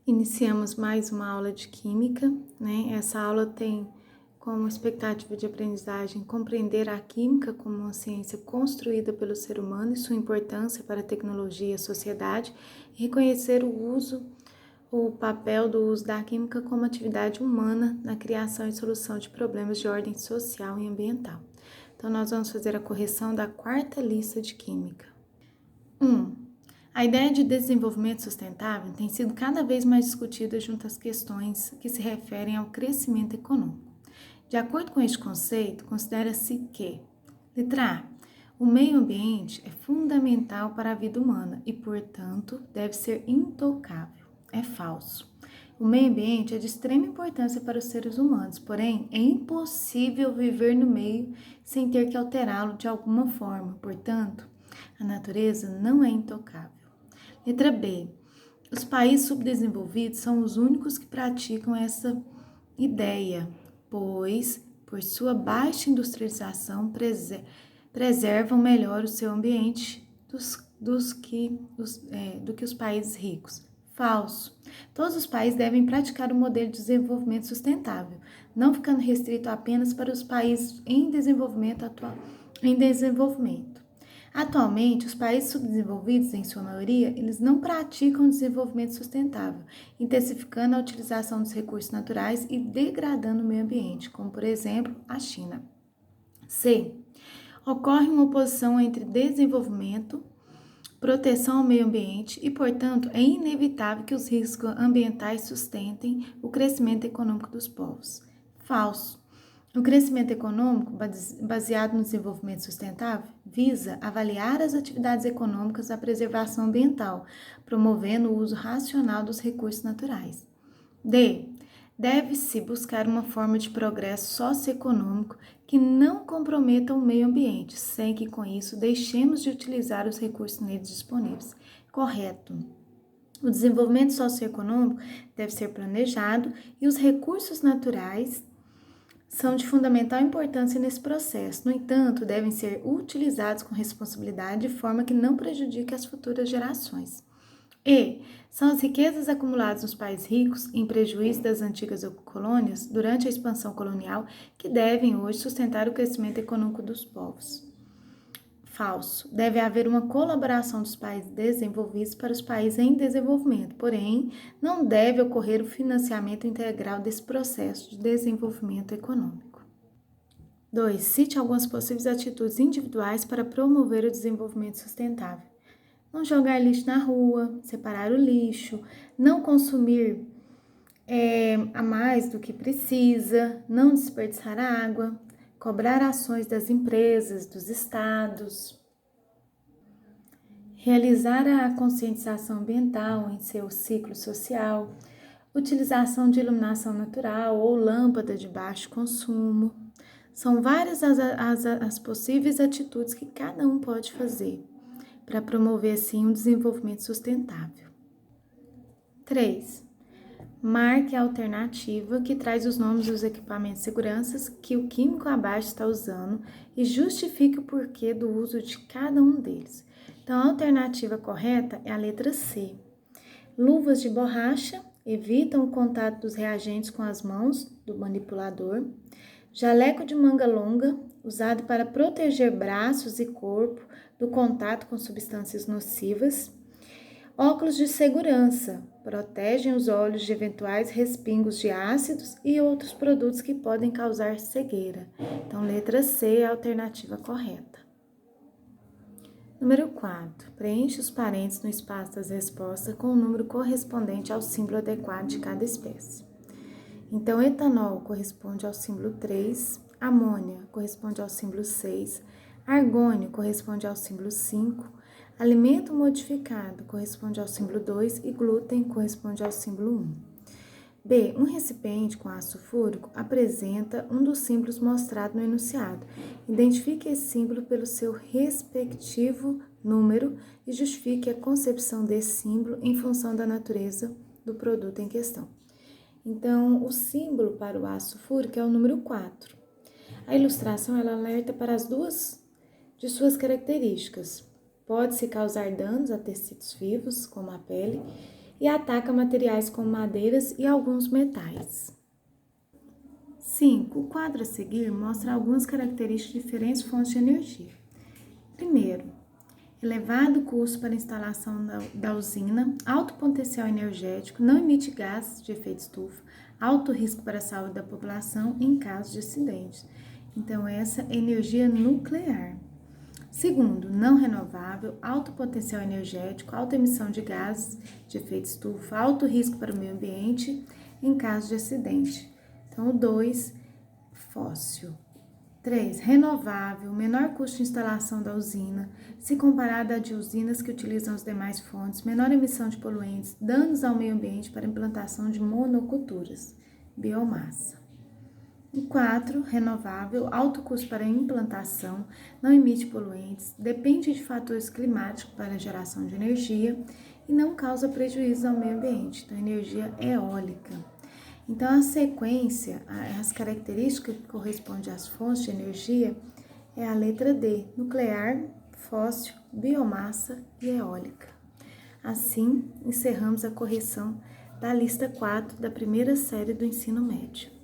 Iniciamos mais uma aula de Química, né? Essa aula tem como expectativa de aprendizagem compreender a química como uma ciência construída pelo ser humano e sua importância para a tecnologia e a sociedade, e reconhecer o papel do uso da química como atividade humana na criação e solução de problemas de ordem social e ambiental. Então, nós vamos fazer a correção da quarta lista de Química. 1. A ideia de desenvolvimento sustentável tem sido cada vez mais discutida junto às questões que se referem ao crescimento econômico. De acordo com este conceito, considera-se que, letra A, o meio ambiente é fundamental para a vida humana e, portanto, deve ser intocável. É falso. O meio ambiente é de extrema importância para os seres humanos, porém, é impossível viver no meio sem ter que alterá-lo de alguma forma. Portanto, a natureza não é intocável. Letra B. Os países subdesenvolvidos são os únicos que praticam essa ideia, pois, por sua baixa industrialização, preservam melhor o seu ambiente do que os países ricos. Falso. Todos os países devem praticar o modelo de desenvolvimento sustentável, não ficando restrito apenas para os países em desenvolvimento. Atualmente, os países subdesenvolvidos, em sua maioria, eles não praticam desenvolvimento sustentável, intensificando a utilização dos recursos naturais e degradando o meio ambiente, como, por exemplo, a China. C. Ocorre uma oposição entre desenvolvimento, proteção ao meio ambiente e, portanto, é inevitável que os riscos ambientais sustentem o crescimento econômico dos povos. Falso. O crescimento econômico, baseado no desenvolvimento sustentável, visa avaliar as atividades econômicas da preservação ambiental, promovendo o uso racional dos recursos naturais. D. Deve-se buscar uma forma de progresso socioeconômico que não comprometa o meio ambiente, sem que com isso deixemos de utilizar os recursos neles disponíveis. Correto. O desenvolvimento socioeconômico deve ser planejado e os recursos naturais são de fundamental importância nesse processo. No entanto, devem ser utilizados com responsabilidade de forma que não prejudique as futuras gerações. E. São as riquezas acumuladas nos países ricos, em prejuízo das antigas colônias, durante a expansão colonial, que devem hoje sustentar o crescimento econômico dos povos. Falso. Deve haver uma colaboração dos países desenvolvidos para os países em desenvolvimento, porém, não deve ocorrer o financiamento integral desse processo de desenvolvimento econômico. 2. Cite algumas possíveis atitudes individuais para promover o desenvolvimento sustentável. Não jogar lixo na rua, separar o lixo, não consumir a mais do que precisa, não desperdiçar água, cobrar ações das empresas, dos estados, realizar a conscientização ambiental em seu ciclo social, utilização de iluminação natural ou lâmpada de baixo consumo. São várias as possíveis atitudes que cada um pode fazer para promover, assim, um desenvolvimento sustentável. 3. Marque a alternativa que traz os nomes dos equipamentos de segurança que o químico abaixo está usando e justifique o porquê do uso de cada um deles. Então, a alternativa correta é a letra C. Luvas de borracha evitam o contato dos reagentes com as mãos do manipulador. Jaleco de manga longa, usado para proteger braços e corpo do contato com substâncias nocivas. Óculos de segurança, protegem os olhos de eventuais respingos de ácidos e outros produtos que podem causar cegueira. Então, letra C é a alternativa correta. Número 4. Preencha os parênteses no espaço das respostas com o número correspondente ao símbolo adequado de cada espécie. Então, etanol corresponde ao símbolo 3, amônia corresponde ao símbolo 6, argônio corresponde ao símbolo 5, alimento modificado corresponde ao símbolo 2 e glúten corresponde ao símbolo 1. B. Um recipiente com ácido sulfúrico apresenta um dos símbolos mostrados no enunciado. Identifique esse símbolo pelo seu respectivo número e justifique a concepção desse símbolo em função da natureza do produto em questão. Então, o símbolo para o ácido sulfúrico é o número 4. A ilustração ela alerta para as duas de suas características. Pode-se causar danos a tecidos vivos, como a pele, e ataca materiais como madeiras e alguns metais. 5. O quadro a seguir mostra algumas características de diferentes fontes de energia. Primeiro, elevado custo para a instalação da usina, alto potencial energético, não emite gases de efeito estufa, alto risco para a saúde da população em caso de acidentes. Então, essa é energia nuclear. Segundo, não renovável, alto potencial energético, alta emissão de gases de efeito estufa, alto risco para o meio ambiente em caso de acidente. Então, o 2, fóssil. 3. Renovável, menor custo de instalação da usina, se comparada a de usinas que utilizam as demais fontes, menor emissão de poluentes, danos ao meio ambiente para implantação de monoculturas, biomassa. 4. Renovável, alto custo para implantação, não emite poluentes, depende de fatores climáticos para a geração de energia e não causa prejuízo ao meio ambiente, então energia eólica. Então, a sequência, as características que correspondem às fontes de energia é a letra D, nuclear, fóssil, biomassa e eólica. Assim, encerramos a correção da lista 4 da primeira série do ensino médio.